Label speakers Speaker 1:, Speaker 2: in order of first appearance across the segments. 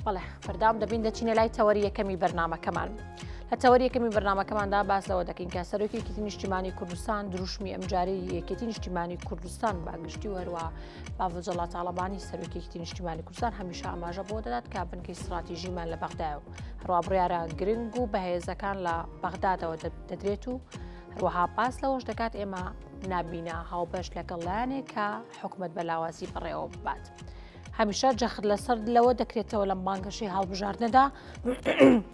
Speaker 1: بەڵێ بەردەوام دەبین دەچینە لای تەوەری یەکەمی بەرنامەکەمان. لە تەوەری یەکەمی بەرنامەکەماندا باس لەوە دەکەین کە سەرۆکی یەکێتی نیشتیمانی کوردستان دروشمی ئەمجارەی یەکێتی نیشتیمانی کوردستان باگشتی و هەروە باڤجەڵا تاڵەبانی سەرۆکی یەکێتی نیشتیمانی کوردستان هەمیشە ئاماژە بۆ دەدات کە بنکەی استراتیژیمان لە بەغدایە و هەروە بڕیارە گرنگ و بەهێزەکان لە بەغدادەوە دەدرێت و هەروەها باس لەوەش دەکات ئێمە نابینە هاوبەش لەگەڵ لایەنێک کە حکومەت بەلاوازی بەڕێوە ببات. هەمیشە جەخت لەسەر لەوە دەکرێتەوە لەم بانگەشەی هەڵبژاردنەدا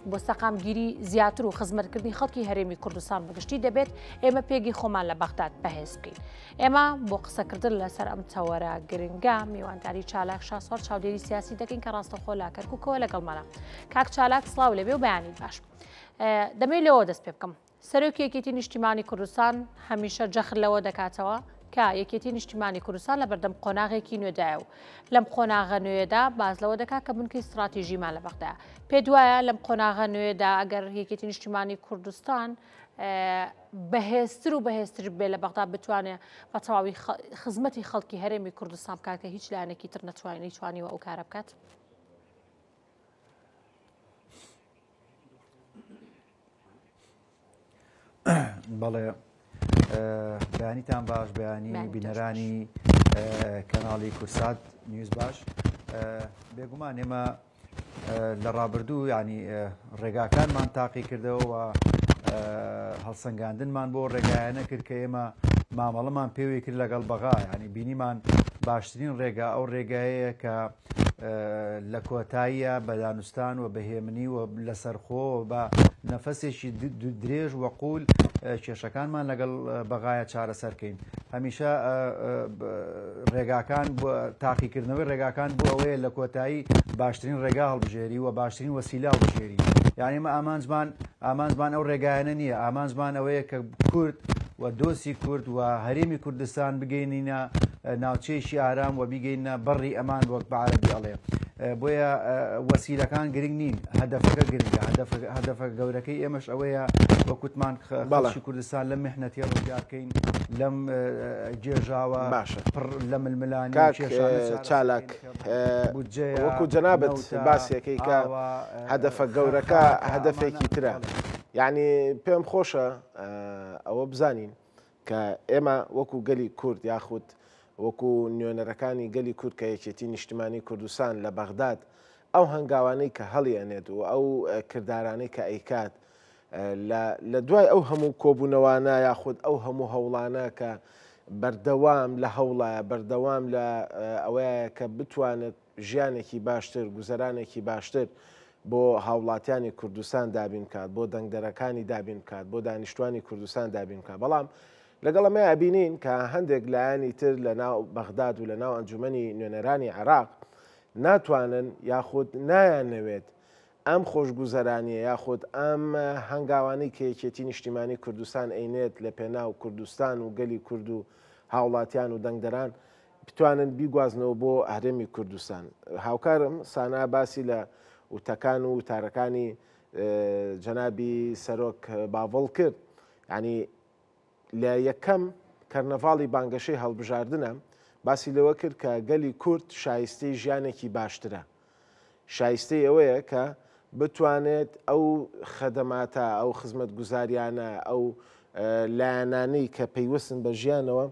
Speaker 1: بۆ سەقامگیری زیاتر و خزمەتکردنی خەڵکی هەرێمی کوردستان بەگشتی دەبێت ئێمە پێگی خۆمان لە بەغداد بەهێز بکەین. ئێمە بۆ قسەکردن لەسەر ئەم تەوەرە گرنگە میوانداری چالاک شاسوار چاودێری سیاسی دەکەین کە ڕاستەخۆ لا کەرکووکەوە لەگەڵمانە. کاک چالاک سڵاو لەبێ و بەیانی باش. دەمەوێت لەوە دەست پێ بکەم. سەرۆکی یەکێتی نیشتیمانی کوردستان هەمیشە جەخت لەوە دەکاتەوە کە یەکێتی نیشتیمانی کوردستان لە بەردەم قۆناغێکی نوێدایە و لەم قۆناغە نوێدا باز لەوە دەکات کە بنکەی استراتیژیمان لە بەغدایە. پێ دوایە لەم قۆناغە نوێدا ئەگەر یەکێتی نیشتیمانی کوردستان بەهێزتر و بەهێزتر بێ لە بەغدا بتوانێت بە تەواوی خزمەتی خەڵکی هەرێمی کوردستان بکات کە هیچ لایەنێکی تر نەتوانیوە ئەو کارە بکات.
Speaker 2: بەڵێ بەیانیتان باش بەیانی بینەرانی کەناڵی کورسات نیوز باش. بێگومان ئێمە لە ڕابردوو ینی ڕێگاکانمان تاقی کردەوە و هەڵسەنگاندنمان بۆ ڕێگایانە کرد کە ئێمە مامەڵەمان پێوی کرد لەگەڵ بەغا ینی بینیمان باشترین ڕێگا ئەو ڕێگایەیە کە لە کۆتاییە بە دانوستان و بەهێمنی و لەسەرخۆ بە نەفەسێکی درێژ وەقول کێشەکانمان لەگەڵ بەغایە چارەسەرکەین. هەمیشە ڕێگاکان تاقیکردنەوەی ڕێگاکان بوو ئەوەیە لە کۆتایی باشترین ڕێگا هەڵبژێری و باشترین وەسیلا هەڵبژێری. یعنی ئێمە ئامانجمان ئەو ڕێگایانە نییە، ئامانجمان ئەوەیە کە کورد و دۆسی کورد و هەرێمی کوردستان بگەینینە ناوچەیەکی ئارام و بیگەینە بەڕی ئەمان وەک بە عەرەبی ئەڵێ. بۆیە وەسیلەکان گرنگ نین، هەدەفەکە گرنگە. هەدەفە گەورەکەی ئێمەش ئەوەیە وەکوتمان خەڵکی کوردستان لەم میحنەتیە ڕزگارکەین لەم جێژاوە لە ململانی
Speaker 3: چالاک وەکو جەنابەت باسیەکەی کە هەدەفە گەورەکە هەدەفێکی ترە. یعنی پێم خۆشە ئەوە بزانین کە ئێمە وەکو گەلی کورد یاخود وەکو نوێنەرەکانی گەلی کورد کە یەکێتی نیشتیمانی کوردستان لە بەغداد ئەو هەنگاوانەی کە هەڵیێنێت و ئەو کردارانەی کە ئەیکات لە دوای ئەو هەموو کۆبوونەوانە یاخود ئەو هەموو هەوڵانە کە بەردەوام لە هەوڵایە بەردەوام لە ئەوەیە کە بتوانێت ژیانێکی باشتر گوزەرانێکی باشتر بۆ هاوڵاتیانی کوردستان دابین کات، بۆ دەنگدەرەکانی دابین کات، بۆ دانیشتوانی کوردستان دابین کات. بەڵام لەگەڵ ئەمە ئەبینین کە هەندێک لایەنی تر لە ناو بەغداد و لە ناو ئەنجومەنی نوێنەرانی عێراق ناتوانن یاخود نایانەوێت ئەم خۆشگوزەرانیە یاخود ئەم هەنگاوانەی کە یەکێتی نیشتیمانی کوردستان ئەینێت لە پێناو کوردستان و گەلی کورد و هاوڵاتیان و دەنگدەران بتوانن بیگوازنەوە بۆ هەرێمی کوردستان. هاوکارم سانا باسی لە وتەکان و وتارەکانی جەنابی سەرۆک باڤڵ کرد. ینی لە یەکەم کەرنەڤاڵی بانگەشەی هەڵبژاردنە باسی لەوە کرد کە گەلی کورد شایستەی ژیانێکی باشترە. شایستەی ئەوەیە کە بتوانێت ئەو خەدەماتە ئەو خزمەت گوزاریانە ئەو لایەنانەی کە پەیوەستن بە ژیانەوە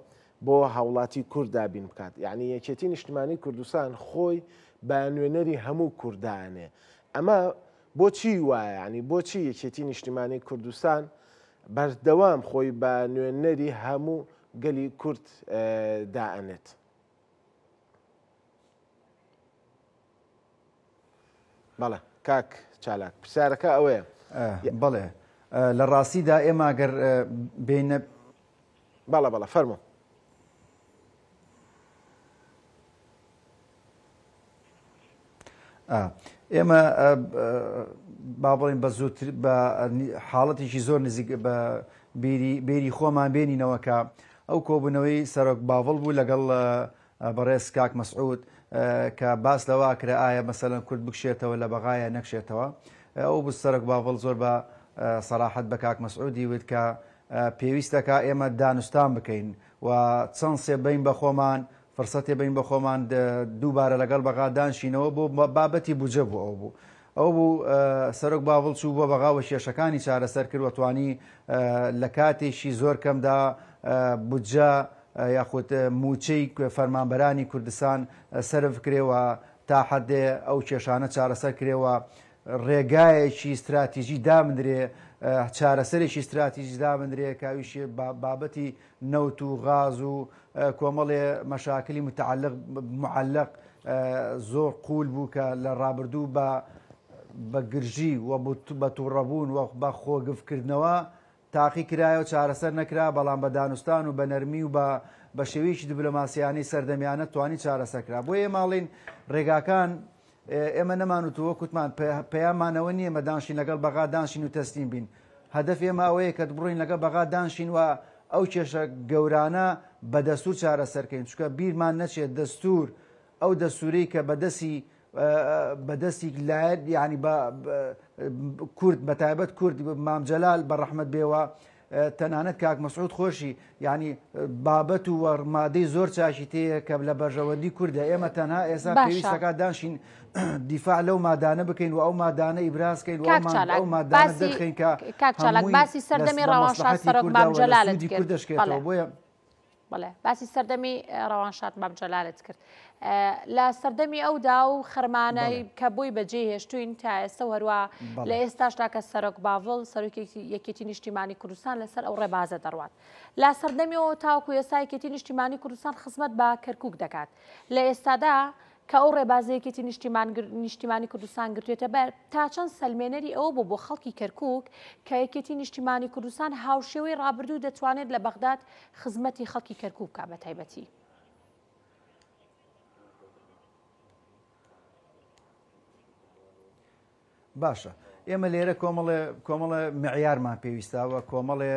Speaker 3: بۆ هاوڵاتی کورد دابین بکات. یعنی یەکێتی نیشتیمانی کوردستان خۆی بە نوێنەری هەموو کوردانێ. ئەمە بۆچی وایە؟ ینی بۆچی یەکێتی نیشتیمانی کوردستان بەردەوام خۆی بە نوێنەری هەموو گەلی کورد دائەنێت؟ بەڵێ کاک چالاک پرسیارەکە ئەوەیە.
Speaker 2: بەڵێ لە ڕاستیدا ئێمە گەر بینە
Speaker 3: بەڵە فەرمو.
Speaker 2: ئێمە با بڵین بە زووتر بە حاڵەتێکی زۆر نزیک بە بێری خۆمان بێنینەوە کە ئەو کۆبوونەوەی سەرۆک باڤڵ بوو لەگەڵ بەڕێز کاک مەسعود کە باس لەوا کرا ئایا مەسەلەن کورد بکشێتەوە لە بەغایە نەکشێتەوە. ئەو بوو سەرۆک باڤڵ زۆر بە سەراحەت بە کاک مەسعودی وت کە پێویستەکە ئێمە دانوستان بکەین و چەند سێ بین بە خۆمان فرسەتێ بین بە خۆمان دووبارە لەگەڵ بەغا دانشینەوە بۆ بابەتی بودجە بوو ئەو بوو. ئەو بوو سەرۆک باوڵ چوو بۆ بەغاوە کێشەکانی چارەسەر کرد و توانی لە کاتێکی زۆر کەمدا بودجە یاخود موچەی فەرمانبەرانی کوردستان سەرف کرێەوە تا حدێ ئەو کێشانە چارەسەر کرێەوە ڕێگایەکی استراتیژی دامدرێ چارەسەرێکی استراتیژی دامدرێ کاویشی بابەتی نەوت و غاز و کۆمەڵێ مەشاکلی معلق زۆر قول بوو کە لە ڕابردوو بە گرژی و بە تووڕەبوون و بە خۆگفتکردنەوە تاقی کرایە و چارەسەر نەکرا بەڵام بە دانوستان و بە نەرمی و بە شێوەیەکی دیبلۆماسیانی سەردەمیانە توانی چارەسەرکرا. بۆ ئێماڵین ڕێگاکان ئێمە نەمانوتەوە کوتمان پەیامانەوە نییە مە دانشین لەگەڵ بەغا دانشین و تەسلیم بین. هەدەف ئێمە ئەوەیە کە بڕۆین لەگەڵ بەغا دانشین و ئەو کێشە گەورانە بە دەستور چارەسەرکەین چونکە بیرمان نەچێت دەستور ئەو دەستوری کە بەدەستی لایەت ینی کورد بەتایبەت کورد مامجەلال بە ڕەحمەت بێوە تەنانەت کاک مەسعود خۆشی ینی بابەت و وەڕمادەی زۆر چاشی تەیە کە لە بەژەوەندی کووردە ئێمە تەنها ئێستا پێویستەکە دانشین دیفاع لەو مادانە بکەین و ئەو مادانە ئیبرازکەین ئەو مادانە دەخین کە
Speaker 1: کاکچالاک باسی سەردەمی ڕەوانشاد سەرۆک مامجەلالت کرد
Speaker 2: بۆیە
Speaker 1: بەڵێ باسی سەردەمی ڕەوانشاد مامجەلالت کرد لە سەردەمی ئەودا و خەرمانەی کە بۆی بەجێ هێشتوین تا ئێستا هەروە لە ئێستاشتا کە سەرۆک باڤڵ سەرۆکی یەکێتی نیشتیمانی کوردستان لەسەر ئەو ڕێبازە دەڕوات لە سەردەمیەوە تاوەکو ئێستا یەکێتی نیشتیمانی کوردستان خزمەت بە کەرکووک دەکات لە ئێستادا کە ئەو ڕێبازەیەکێتی نیشتیمانی کوردستان گرتوێتە بەر تا چەند سەلمێنەری ئەوە بۆ خەڵکی کەرکووک کە یەکێتی نیشتیمانی کوردستان هاوشێوەی ڕابردوو دەتوانێت لە بەغداد خزمەتی خەڵکی کەرکووک بکات بە تایبەتی.
Speaker 2: باشە ئێمە لێرە کۆمەڵە معیارمان پێویستاوە کۆمەڵێ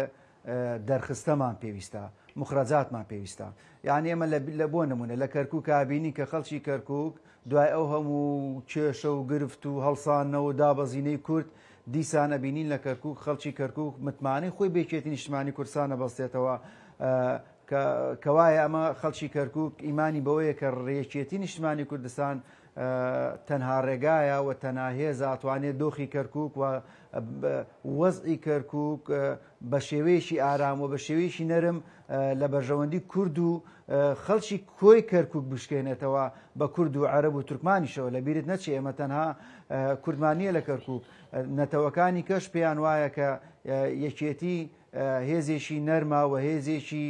Speaker 2: دەرخستەمان پێویستە مخرەجاتمان پێویستە یعنی ئێمە لە بۆ نمونە لە کەرکووک بینی کە خەڵکی کەرکووک دوای ئەو هەموو کێشە و گرفت و هەڵسانەوە دابەزینەی کورد دیسانە بینین لە کەرکووک خەڵکی کەرکووک متمانەی خۆی بێکێتی نیشتیمانی کوردستانە بەستێتەوە کەوایە ئەمە خەڵکی کەرکووک ئیمانی بەوەیە کە ڕێکێتی نیشتیمانی کوردستان تەنها ڕێگایە و تەنها هێز ئاتوانێت دۆخی کەرکووک و وەزئی کەرکووک بە شێوەیەکی ئارام و بە شێوەیەکی نەرم لە بەرژەوەندی کورد و خەڵکی کۆی کەرکووک بشکێنێتەوە بە کورد و عەرەب و تورکمانیشەوە لە بیرت نەچێ ئێمە تەنها کوردمانیە لە کەرکووک نەتەوەکانی کەش پێیان وایە کە یەکێتی هێزێکی نەرمە و هێزێکی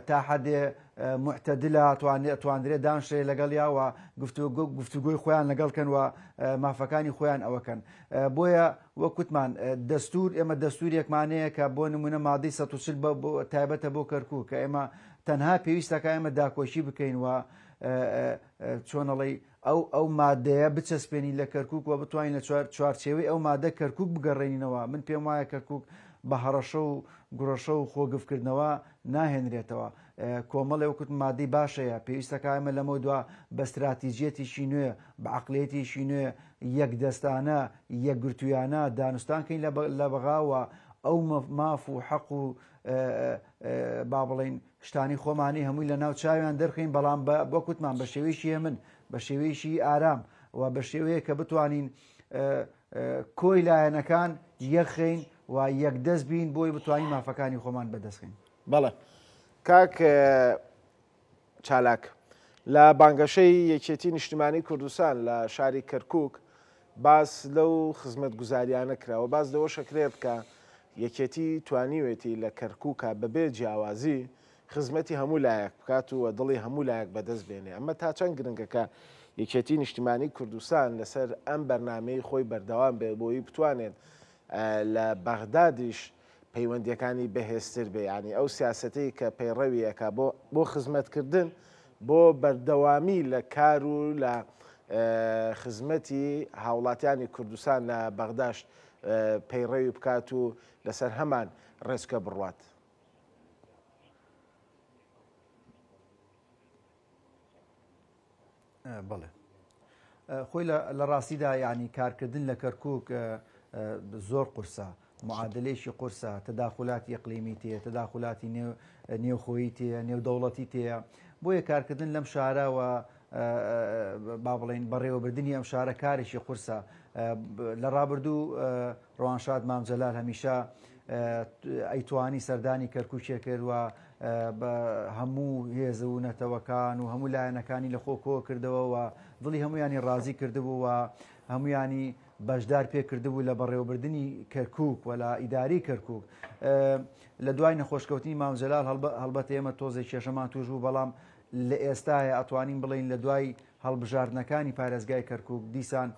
Speaker 2: تا حدێ معتەدلە توانرێت دانشێ لەگەڵ یاوە گفتوگۆی خۆیان لەگەڵکەن و مافەکانی خۆیان ئەوەکەن بۆیە وەکوتمان دەستور ئێمە دەستوریەکمانەیە کە بۆ نمونە مادەی 140 تایبەتە بۆ کەرکووک کە ئێمە تەنها پێویستەکە ئێمە داکۆشی بکەین و چۆنەڵی ئەو مادەیە بچەسپێنی لە کەرکووک و بتوانین لە چوارچێوەی ئەو مادە کەرکووک بگەڕێنینەوە من پێم وایە کەرکووک بە هەڕەشە و گوڕەشە و خۆگفتکردنەوە ناهێنرێتەوە کۆمەڵێ وەکوت مادەی باشەیە پێویستەکە ئێمە لەمە دووە بە استراتیژیەتێکی نوێ بە عەقڵیەتێکی نوێ یەک دەستانە یەکگرتوویانە دانوستانکەین لە بەغاوە ئەو ماف و حەق و با بڵێن شتانی خۆمانی هەمووی لە ناو چاویان دەرخین بەڵام بۆکوتمان بە شێوەیەکی هێمن بە شێوەیەکی ئارام و بە شێوەیە کە بتوانین کۆی لایەنەکان یەخین و یەکدەست بین بۆی بتوانین مافەکانی خۆمان بەدەستخین.
Speaker 3: بەڵێ کاک چالاک لە بانگەشەی یەکێتی نیشتیمانی کوردستان لە شاری کەرکووک باس لەو خزمەت گوزاریانە کراوە باس لەوە شەکرێت کە یەکێتی توانیوێتی لە کەرکووکە بەبێ جیاوازی خزمەتی هەموو لایەک بکات و دڵی هەموو لایەک بەدەست بێنێ ئەمە تا چەند گرنگەکە یەکێتی نیشتیمانی کوردستان لەسەر ئەم بەرنامەی خۆی بەردەوام بێ بۆی بتوانێت لە بەغدادیش پەیوەندیەکانی بەهێزتر بێ ینی ئەو سیاسەتەی کە پەیڕەویەکە بۆ خزمەتکردن بۆ بەردەوامی لە کار و لە خزمەتی هاوڵاتیانی کوردستان لە بەغداش پەیڕەوی بکات و لەسەر هەمان ڕێزکە بڕوات.
Speaker 2: بەڵێ خۆی لە ڕاستیدا ینی کارکردن لە کەرکووک زۆر قورسە معادلەیەکی قورسە تەداخلاتی ئیقلیمی تێیە تەداخلاتی نێوخۆیی تێیە نێودەوڵەتی تێیە بۆیە کارکردن لەم شارەوە با بڵێن بەڕێوەبردننی ئەم شارە کارێکی قورسە. لە ڕابردوو ڕوانشاد مامجەلال هەمیشە ئەیتوانی سەردانی کەرکووکێ کردووە بە هەموو هێز و نەتەوەکان و هەموو لایەنەکانی لە خۆکۆ کردەوە و دڵی هەمویانی ڕازی کردبوو و هەمویانی بەشدار پێ کردبوو لە بەڕێوەبردننی کەرکووک و لە ئیداری کەرکووک. لە دوای نەخۆشکەوتنی مامجەلال هەڵبەت ئێمە تۆزێک کێشەمان توش بوو، بەڵام لە ئێستاە ئەتوانین بڵین لە دوای هەڵبژاردنەکانی پارێزگای کەرکووک دیسان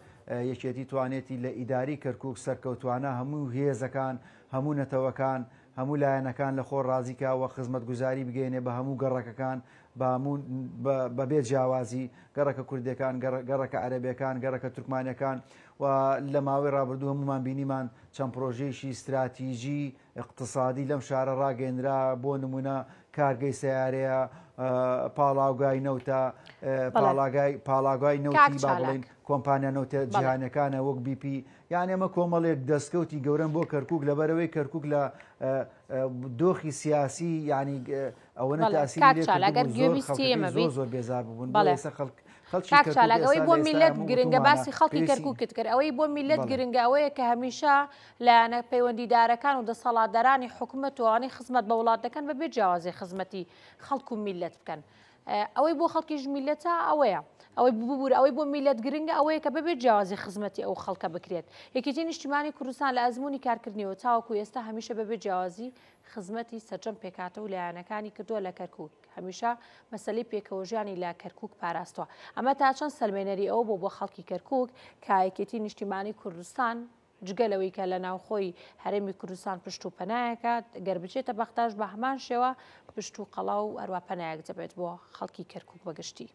Speaker 2: یەکێتی توانێتی لە ئیداری کەرکووک سەرکەوتوانە هەموو هێزەکان، هەموو نەتەوەکان، هەموو لایەنەکان لە خۆ ڕازیکاوە خزمەتگوزاری بگەێنێ بە هەموو گەڕەکەکان بەبێ جیاوازی، گەڕەکە کوردەکان، گەڕەکە عەرەبیەکان، گەڕەکە تورکمانیەکان و لە ماوەی ڕابردوو هەمومان بینیمان چەند پرۆژەیەکی استراتیژی اقتصادی لەم شارە ڕاگەیەنرا. بۆ نمونە کارگەی سیارەیە، پاڵاوگای نەوتە، پاڵاگای نەوتی با بڵێن کۆمپانیا نەوتە جیهانیەکانە وەک BP، یان ئێمە کۆمەڵێک دەستکەوتی گەورەم بۆ کەرکووک لەبەرەوەی کەرکووک لە دۆخی سیاسی ینی ئەوەنە تاسیری زۆر بێزار بوون.
Speaker 1: ئەوەی بۆ میلەت گرنگە باسی خەڵکی کەرکووکت کرد، ئەوەی بۆ میلەت گرنگە ئەوەیە کە هەمیشە لایەنە پەیوەندیدارەکان و دەسەڵاتدارانی حکوومەت وانەی خزمەت بە وڵاتەکان بەبێ جیاوازی خزمەتی خەڵک و میلەت بکەن. ئەوەی بۆ خەڵکیش میلەتە ئەوەیە، ئەوەی ببوور ئەوەی بۆ میلەت گرنگە ئەوەیە کە بەبێ جیاوازی خزمەتی ئەو خەڵکە بکرێت. یەکێتی نیشتیمانی کوردستان لە ئەزمموی کارکردنیەوە تاوەکو ئێستا هەمیشە بەبێ جیاوازی خزمەتی سەرجەم پێکاتە و لایەنەکانی کردووە لە کەرکووک، هەمیشە مەسەلەی پێکەوەژیانی لە کەرکووک پاراستووە. ئەمە تا چەند سەلمێنەری ئەوە بۆ خەڵکی کەرکووک کە یەکێتی نیشتیمانی کوردستان جگەلەوەی کە لە ناوخۆی هەرێمی کوردستان پشت و پەنایەکە گەر بچێتە بەختاش بە هەمان شێوە پشت و قەڵا و ئەروە پەنایەک دەبێت بۆ خەڵکی کەرکووک بەگشتی.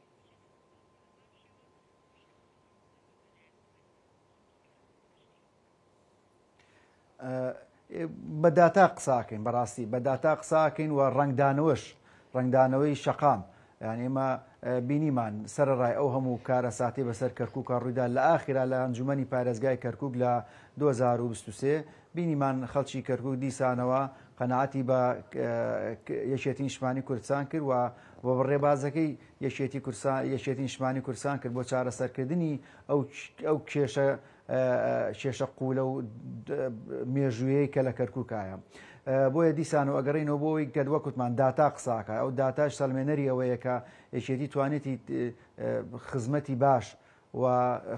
Speaker 2: بە داتا قساکەین، بەڕاستی بە داتا قساکەین و ڕنگدانەوەی شەقام، یعنی ئێمە بینیمان سەرڕای ئەو هەموو کارە ساتی بەسەر کەرکووکە ڕوویدا لە ئاخرا لە ئەنجومەنی پارێزگای کەرکووک لە 2023 بینیمان خەڵکی کەرکووک دیسانەوە قەنەعەتی بە یەکێتی نیشتیمانی کوردستان کرد و بە بەڕێبازەکەی یەکێتی نیشتیمانی کوردستان کرد بۆ چارەسەرکردنی ئەو کێشە قوولە و مێژوویەی کە لە کەرکووکایە. بۆیە دیسانەوە ئەگەڕێنەوە بۆی کە وەکوتمان داتا قساکە، ئەو داتاش سەلمێنەری ئەوەیە کە یەکێتی توانێتی خزمەتی باش و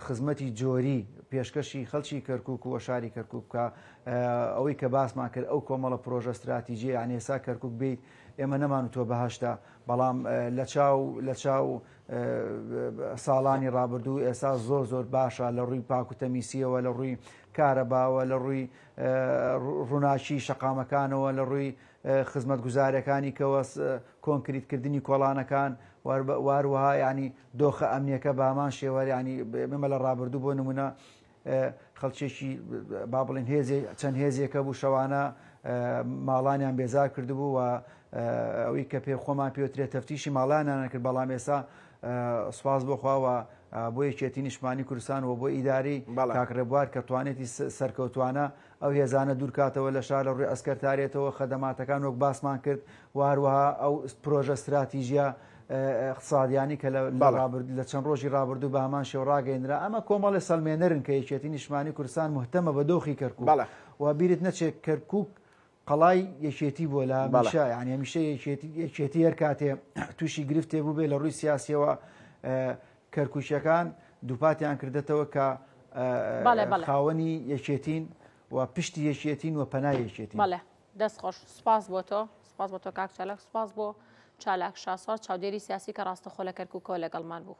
Speaker 2: خزمەتی جۆری پێشکەشی خەڵکی کەرکووک و شاری کەرکووک بکە. ئەوەی کە باسمان کرد ئەو کۆمەڵە پرۆژە استراتیژی یعنی ئێستا کەرکووک بیت ئێمە نەمانوتۆ بەهەشتا، بەڵام لە چاو ساڵانی ڕابردوو ئێستا زۆر باشە لە ڕووی پاکوتەمیسیەوە، لە ڕووی کارەباوە، لە ڕووی ڕووناچی شەقامەکانەوە، لە ڕووی خزمەت گوزارەکانی کەوە کۆنکریتکردنی کۆڵانەکان، واروەها ینی دۆخە ئەمنیەکە بە هەمان شێوە ینی بمە لە ڕابردوو بۆ نمونە خەڵکێکی با بڵێن چەند هێزێکە بوو شەوانە ماڵانیان بێزار کردبوو و ئەوەی کە خۆمان پێوترێت تەفتیشی ماڵانیان نەکرد، بەڵام ئێستا سوپاس بۆخواوە بۆ یەکێتی نیشتیمانی کوردستان و بۆ ئیداری کاکڕێبوار کە توانێتی سەرکەوتوانە ئەو هێزانە دوورکاتەوە لە شار لە ڕووی ئەسکەرتارێتەوە خەدەماتەکان وەک باسمان کرد، واروەها ئەو پرۆژە استراتیژیە اقتصادیانی کە لە چەند ڕۆژی ڕابردوو بە هەمان شێوە ڕاگەیەنرا. ئەمە کۆمەڵی سەلمێنەرن کە یەکێتی نیشتیمانی کوردستان مهتەمە بە دۆخی کەرکووک و بیرت نەچێت کەرکووک قەڵای یەکێتی بۆ لە هەمیشە، یعنی هەمیشە یەکێتی هەر کاتێ تووشی گرفتێ بوو بێ لە ڕووی سیاسیەوە کەرکووچەکان دووپاتیان کردێتەوە کە خاوەنی یەکێتین و پشتی یەکێتین و پەنای یەکێتین.
Speaker 1: بەڵێ دەست خۆش، سوپاس بۆ تۆ، سوپاس بۆ تۆ کاک چالاک، سوپاس بۆ چالاک شاسوار چاودێری سیاسی کە ڕاستەخۆ لە کەرکووکەوە لەگەڵمان بوو.